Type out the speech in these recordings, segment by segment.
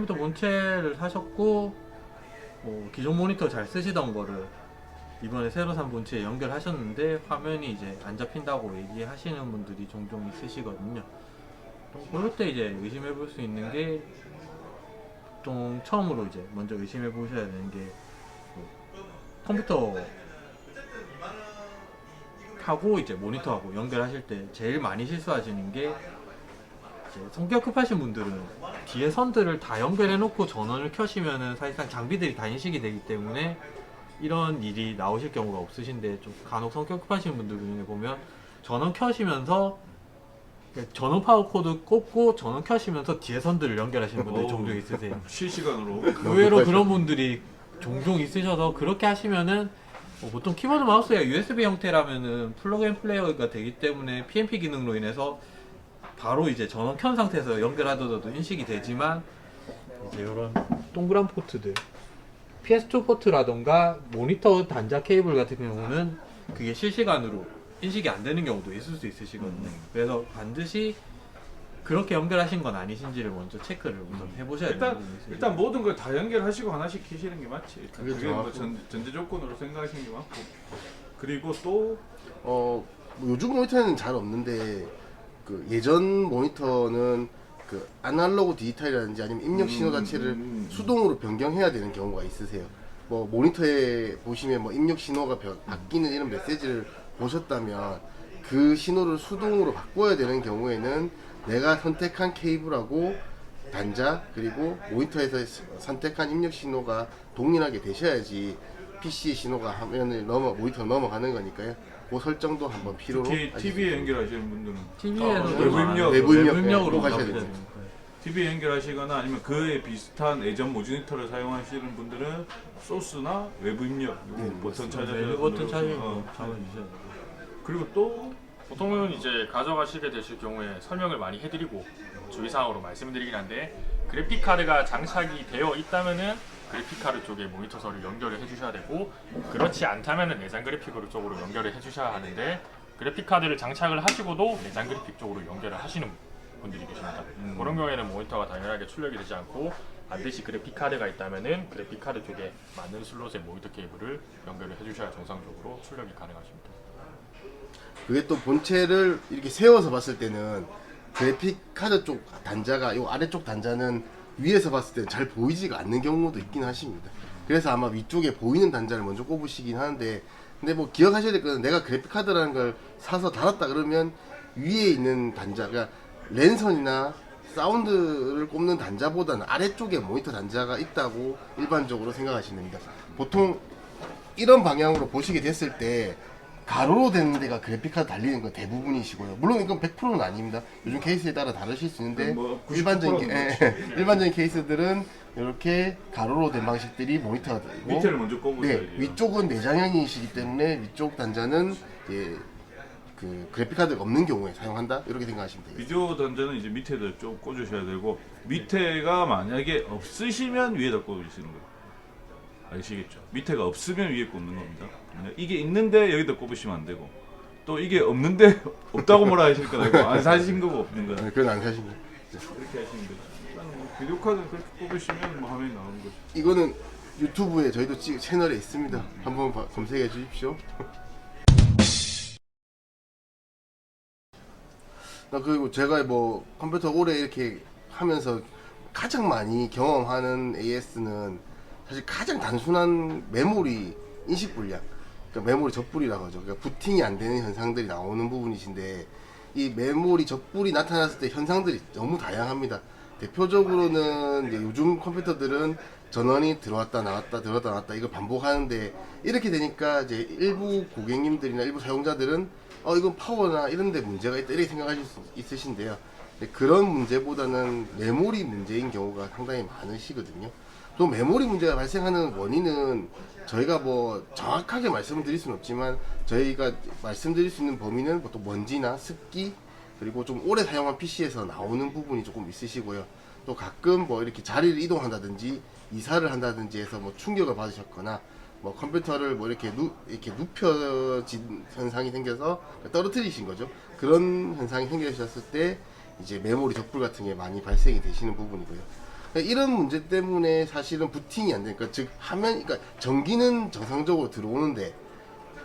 컴퓨터 본체를 사셨고 기존 모니터 잘 쓰시던 거를 이번에 새로 산 본체에 연결하셨는데 화면이 이제 안 잡힌다고 얘기하시는 분들이 종종 있으시거든요. 그럴 때 이제 의심해 볼 수 있는 게 보통 처음으로 이제 먼저 의심해 보셔야 되는 게 컴퓨터 하고 이제 모니터하고 연결하실 때 제일 많이 실수하시는 게 이제 성격 급하신 분들은 뒤에 선들을 다 연결해 놓고 전원을 켜시면은 사실상 장비들이 다 인식이 되기 때문에 이런 일이 나오실 경우가 없으신데, 좀 간혹 성격 급하신 분들 중에 보면 전원 켜시면서 전원 파워 코드 꽂고 전원 켜시면서 뒤에 선들을 연결하시는 분들이 종종 있으세요. 실시간으로. 의외로 그런 분들이 종종 있으셔서 그렇게 하시면은 보통 키보드 마우스가 USB 형태라면은 플러그 앤 플레이어가 되기 때문에 PNP 기능으로 인해서 바로 이제 전원 켠 상태에서 연결하더라도 인식이 되지만, 이제 이런 동그란 포트들 PS2 포트라던가 모니터 단자 케이블 같은 경우는 그게 실시간으로 인식이 안 되는 경우도 있을 수 있으시거든요. 그래서 반드시 그렇게 연결하신 건 아니신지를 먼저 체크를 우선 해보셔야 돼요. 일단 모든 걸 다 연결하시고 하나씩 키시는 게 맞지. 일단 그게 그게 뭐 정확하고. 전제 조건으로 생각하시는 게 맞고. 그리고 또 뭐 요즘 모니터는 잘 없는데 그 예전 모니터는 그 아날로그 디지털이라든지 아니면 입력 신호 자체를 수동으로 변경해야 되는 경우가 있으세요. 뭐 모니터에 보시면 뭐 입력 신호가 바뀌는 이런 메시지를 보셨다면 그 신호를 수동으로 바꿔야 되는 경우에는 내가 선택한 케이블하고 단자 그리고 모니터에서 선택한 입력 신호가 동일하게 되셔야지 PC 신호가 화면을 모니터 넘어가는 거니까요. 그 설정도 한번 필요로 특히 TV에 연결하시는 분들은 TV에도 외부 입력. 외부 입력 입력으로 꼭 하셔야 하셔야 돼요. 됩니다. TV에 연결하시거나 아니면 그에 비슷한 예전 모니터를 사용하시는 분들은 소스나 외부 입력 버튼 찾아서 메뉴 버튼 찾으시고 어. 잡아주셔야 돼요. 그리고 또 보통은 이제 가져가시게 되실 경우에 설명을 많이 해드리고 주의사항으로 말씀드리긴 한데, 그래픽 카드가 장착이 되어 있다면은 그래픽 카드 쪽에 모니터선을 연결을 해주셔야 되고, 그렇지 않다면은 내장 그래픽 쪽으로 연결을 해주셔야 하는데, 그래픽 카드를 장착을 하시고도 내장 그래픽 쪽으로 연결을 하시는 분들이 계십니다. 그런 경우에는 모니터가 당연하게 출력이 되지 않고, 반드시 그래픽 카드가 있다면은 그래픽 카드 쪽에 맞는 슬롯의 모니터 케이블을 연결을 해주셔야 정상적으로 출력이 가능하십니다. 그게 또 본체를 이렇게 세워서 봤을 때는 그래픽 카드 쪽 단자가 이 아래쪽 단자는 위에서 봤을 때는 잘 보이지가 않는 경우도 있긴 하십니다. 그래서 아마 위쪽에 보이는 단자를 먼저 꼽으시긴 하는데, 근데 뭐 기억하셔야 될 거는 내가 그래픽 카드라는 걸 사서 달았다 그러면 위에 있는 단자가 랜선이나 사운드를 꼽는 단자보다는 아래쪽에 모니터 단자가 있다고 일반적으로 생각하시면 됩니다. 보통 이런 방향으로 보시게 됐을 때 가로로 되는 데가 그래픽카드 달리는 건 대부분이시고요. 물론 이건 100%는 아닙니다. 요즘 케이스에 따라 다르실 수 있는데 뭐 90% 일반적인 케이스들은 이렇게 가로로 된 방식들이 모니터가 되고, 밑에를 먼저 꼽으셔야죠. 네, 위쪽은 내장형이시기 때문에 위쪽 단자는 그 그래픽카드가 없는 경우에 사용한다 이렇게 생각하시면 되겠습니다. 비디오 단자는 이제 밑에다 좀 꽂으셔야 되고, 밑에가 만약에 없으시면 위에다 꽂으시는 거예요. 아시겠죠? 밑에가 없으면 위에 꽂는 겁니다. 이게 있는데 여기다 꼽으시면 안 되고, 또 이게 없는데 없다고 뭐라 하실 건 아니고 안 사신 거고 없는 거야. 그건 안 사시면 그렇게 하시면 되죠. 일단 뭐 비디오 카드 그렇게 꼽으시면 뭐 화면이 나오는 거죠. 이거는 유튜브에 저희도 채널에 있습니다. 한번 검색해 주십시오. 그리고 제가 뭐 컴퓨터 오래 이렇게 하면서 가장 많이 경험하는 AS는 사실 가장 단순한 메모리 인식 불량, 그러니까 메모리 적불이라고 하죠. 그러니까 부팅이 안 되는 현상들이 나오는 부분이신데, 이 메모리 적불이 나타났을 때 현상들이 너무 다양합니다. 대표적으로는 이제 요즘 컴퓨터들은 전원이 들어왔다 나왔다 들어왔다 나왔다 이걸 반복하는데, 이렇게 되니까 이제 일부 고객님들이나 일부 사용자들은 이건 파워나 이런 데 문제가 있다 이렇게 생각하실 수 있으신데요. 근데 그런 문제보다는 메모리 문제인 경우가 상당히 많으시거든요. 또 메모리 문제가 발생하는 원인은 저희가 뭐 정확하게 말씀을 드릴 수는 없지만, 저희가 말씀드릴 수 있는 범위는 보통 먼지나 습기, 그리고 좀 오래 사용한 PC에서 나오는 부분이 조금 있으시고요. 또 가끔 뭐 이렇게 자리를 이동한다든지 이사를 한다든지 해서 뭐 충격을 받으셨거나, 뭐 컴퓨터를 뭐 이렇게 눕혀진 현상이 생겨서 떨어뜨리신 거죠. 그런 현상이 생기셨을 때 이제 메모리 적불 같은 게 많이 발생이 되시는 부분이고요. 그러니까 이런 문제 때문에 사실은 부팅이 안 되니까 즉 화면 그러니까 전기는 정상적으로 들어오는데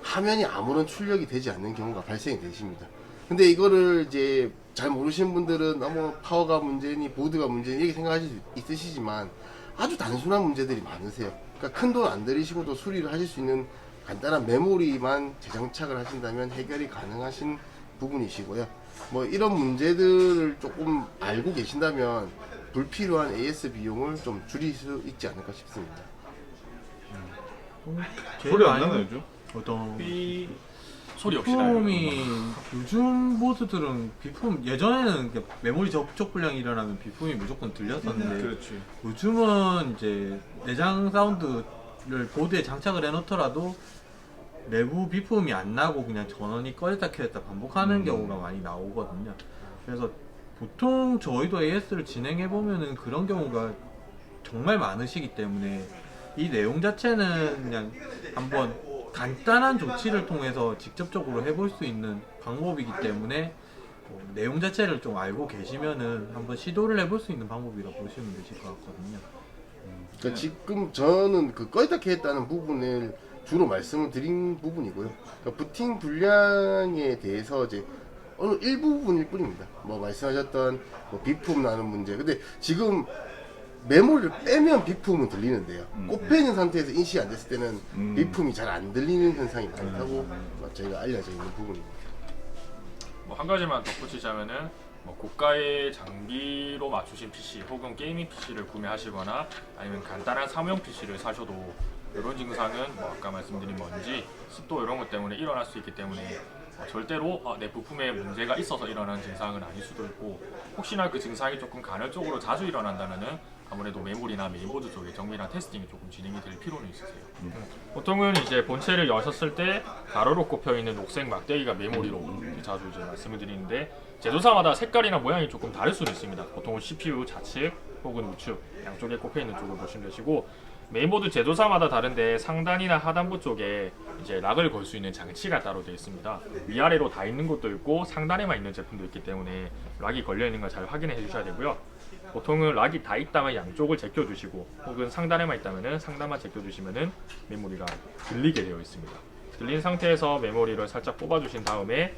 화면이 아무런 출력이 되지 않는 경우가 발생이 되십니다. 근데 이거를 이제 잘 모르시는 분들은 너무 파워가 문제니 보드가 문제니 이렇게 생각하실 수 있으시지만 아주 단순한 문제들이 많으세요. 그러니까 큰 돈 안 들이시고도 수리를 하실 수 있는 간단한 메모리만 재장착을 하신다면 해결이 가능하신 부분이시고요. 뭐 이런 문제들을 조금 알고 계신다면 불필요한 AS 비용을 좀 줄일 수 있지 않을까 싶습니다. 소리 안 나나요 요즘? 어떤 삐 소리 없이 나요. 비품이 요즘 보드들은 비품 예전에는 이렇게 메모리 접촉 불량이 일어나면 비품이 무조건 들렸었는데 그렇지. 요즘은 이제 내장 사운드를 보드에 장착을 해놓더라도 내부 비품이 안 나고 그냥 전원이 꺼졌다 켜졌다 반복하는 경우가 많이 나오거든요. 그래서 보통 저희도 AS를 진행해 보면은 그런 경우가 정말 많으시기 때문에 이 내용 자체는 그냥 한번 간단한 조치를 통해서 직접적으로 해볼 수 있는 방법이기 때문에 내용 자체를 좀 알고 계시면은 한번 시도를 해볼 수 있는 방법이라고 보시면 되실 것 같거든요. 그러니까 지금 저는 그 꺼졌다 켰다는 부분을 주로 말씀을 드린 부분이고요. 그러니까 부팅 불량에 대해서 이제 어느 일부분일 뿐입니다. 뭐 말씀하셨던 뭐 비품 나는 문제. 근데 지금 메모리를 빼면 비품은 들리는데요. 꼽혀 있는 상태에서 인식이 안 됐을 때는 비품이 잘 안 들리는 현상이 많다고 저희가 알려져 있는 부분입니다. 뭐 한 가지만 덧붙이자면은 뭐 고가의 장비로 맞추신 PC 혹은 게이밍 PC를 구매하시거나 아니면 간단한 사무용 PC를 사셔도 이런 증상은 뭐 아까 말씀드린 먼지, 습도 이런 것 때문에 일어날 수 있기 때문에 절대로 내 부품에 문제가 있어서 일어나는 증상은 아닐 수도 있고 혹시나 그 증상이 조금 간헐적으로 자주 일어난다면은 아무래도 메모리나 메인보드 쪽에 정밀한 테스팅이 조금 진행이 될 필요는 있으세요. 보통은 이제 본체를 여셨을 때 가로로 꼽혀 있는 녹색 막대기가 메모리로 자주 이제 말씀을 드리는데 제조사마다 색깔이나 모양이 조금 다를 수는 있습니다. 보통은 CPU 좌측 혹은 우측 양쪽에 꼽혀 있는 쪽을 보시면 되시고 메인보드 제조사마다 다른데 상단이나 하단부 쪽에 이제 락을 걸 수 있는 장치가 따로 되어 있습니다. 위아래로 다 있는 것도 있고 상단에만 있는 제품도 있기 때문에 락이 걸려 있는 걸 잘 확인해 주셔야 되고요. 보통은 락이 다 있다면 양쪽을 제껴주시고 혹은 상단에만 있다면 상단만 제껴주시면 메모리가 들리게 되어 있습니다. 들린 상태에서 메모리를 살짝 뽑아주신 다음에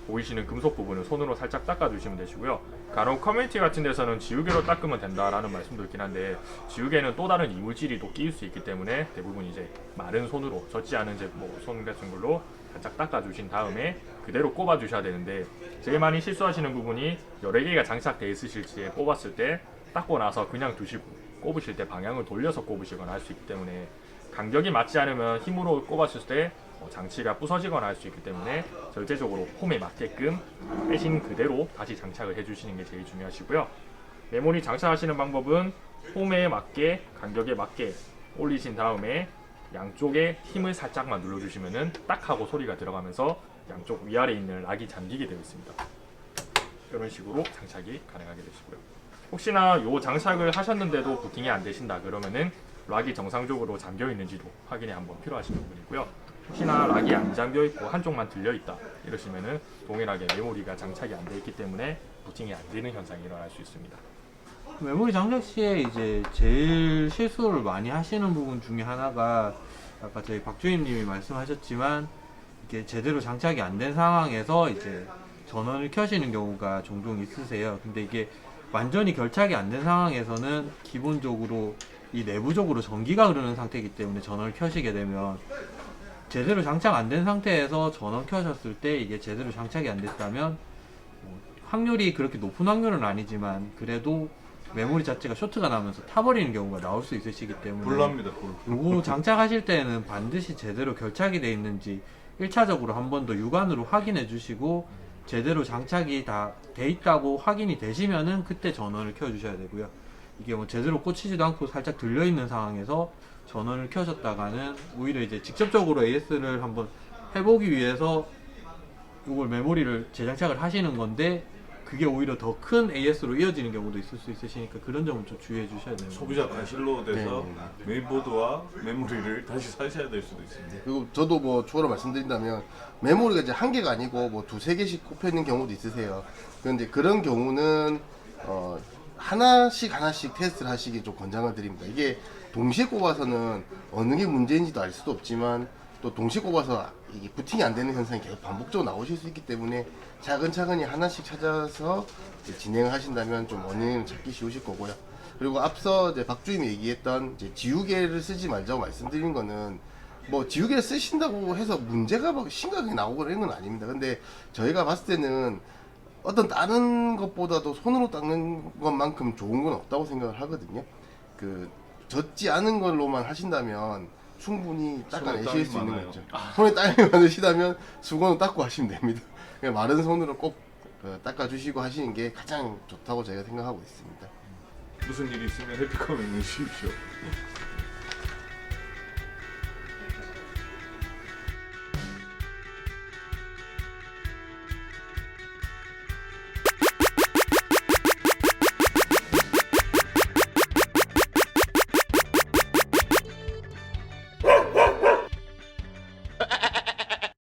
보이시는 금속 부분을 손으로 살짝 닦아주시면 되시고요. 간혹 커뮤니티 같은 데서는 지우개로 닦으면 된다라는 말씀도 있긴 한데 지우개는 또 다른 이물질이 또 끼일 수 있기 때문에 대부분 이제 마른 손으로 젖지 않은 손 같은 걸로 살짝 닦아주신 다음에 그대로 꼽아주셔야 되는데 제일 많이 실수하시는 부분이 여러 개가 장착되어 있으실 때 뽑았을 때 닦고 나서 그냥 두시고 꼽으실 때 방향을 돌려서 꼽으시거나 할 수 있기 때문에 간격이 맞지 않으면 힘으로 꼽았을 때 장치가 부서지거나 할 수 있기 때문에 절대적으로 홈에 맞게끔 빼신 그대로 다시 장착을 해주시는 게 제일 중요하시고요. 메모리 장착하시는 방법은 홈에 맞게 간격에 맞게 올리신 다음에 양쪽에 힘을 살짝만 눌러주시면은 딱 하고 소리가 들어가면서 양쪽 위아래에 있는 락이 잠기게 되어 있습니다. 이런 식으로 장착이 가능하게 되시고요. 혹시나 요 장착을 하셨는데도 부팅이 안 되신다 그러면은 락이 정상적으로 잠겨 있는지도 확인이 한번 필요하신 부분이고요. 혹시나 락이 안 잠겨 있고 한쪽만 들려 있다 이러시면은 동일하게 메모리가 장착이 안 돼 있기 때문에 부팅이 안 되는 현상이 일어날 수 있습니다. 메모리 장착 시에 이제 제일 실수를 많이 하시는 부분 중에 하나가 아까 저희 박주임님이 말씀하셨지만 이게 제대로 장착이 안 된 상황에서 이제 전원을 켜시는 경우가 종종 있으세요. 근데 이게 완전히 결착이 안 된 상황에서는 기본적으로 이 내부적으로 전기가 흐르는 상태이기 때문에 전원을 켜시게 되면 제대로 장착 안 된 상태에서 전원 켜셨을 때 이게 제대로 장착이 안 됐다면 확률이 그렇게 높은 확률은 아니지만 그래도 메모리 자체가 쇼트가 나면서 타버리는 경우가 나올 수 있으시기 때문에 불납니다. 요거 장착하실 때는 반드시 제대로 결착이 되어 있는지 1차적으로 한 번 더 육안으로 확인해 주시고 제대로 장착이 다 돼 있다고 확인이 되시면은 그때 전원을 켜 주셔야 되고요. 이게 뭐 제대로 꽂히지도 않고 살짝 들려 있는 상황에서 전원을 켜셨다가는 오히려 이제 직접적으로 AS를 한번 해보기 위해서 이걸 메모리를 재장착을 하시는 건데 그게 오히려 더 큰 AS로 이어지는 경우도 있을 수 있으시니까 그런 점은 좀 주의해 주셔야 돼요. 소비자 과실로 돼서 네. 메인보드와 메모리를 다시 사셔야 될 수도 있습니다. 그리고 저도 뭐 추가로 말씀드린다면 메모리가 이제 한 개가 아니고 뭐 두세 개씩 꼽혀 있는 경우도 있으세요. 그런데 그런 경우는 하나씩 테스트를 하시기 좀 권장을 드립니다. 이게 동시에 꼽아서는 어느 게 문제인지도 알 수도 없지만 또 동시에 꼽아서 이게 부팅이 안 되는 현상이 계속 반복적으로 나오실 수 있기 때문에 차근차근히 하나씩 찾아서 이제 진행을 하신다면 좀 원인을 찾기 쉬우실 거고요. 그리고 앞서 이제 박주임이 얘기했던 이제 지우개를 쓰지 말자고 말씀드린 거는 뭐 지우개를 쓰신다고 해서 문제가 막 심각하게 나오거나 이런 건 아닙니다. 근데 저희가 봤을 때는 어떤 다른 것보다도 손으로 닦는 것만큼 좋은 건 없다고 생각을 하거든요. 그 젖지 않은 걸로만 하신다면 충분히 닦아내실 땀이 수 있는 많아요. 거죠. 손에 땀이 많으시다면 수건으로 닦고 하시면 됩니다. 그냥 마른 손으로 꼭 닦아주시고 하시는 게 가장 좋다고 저희가 생각하고 있습니다. 무슨 일이 있으면 해피커밍을 주십시오.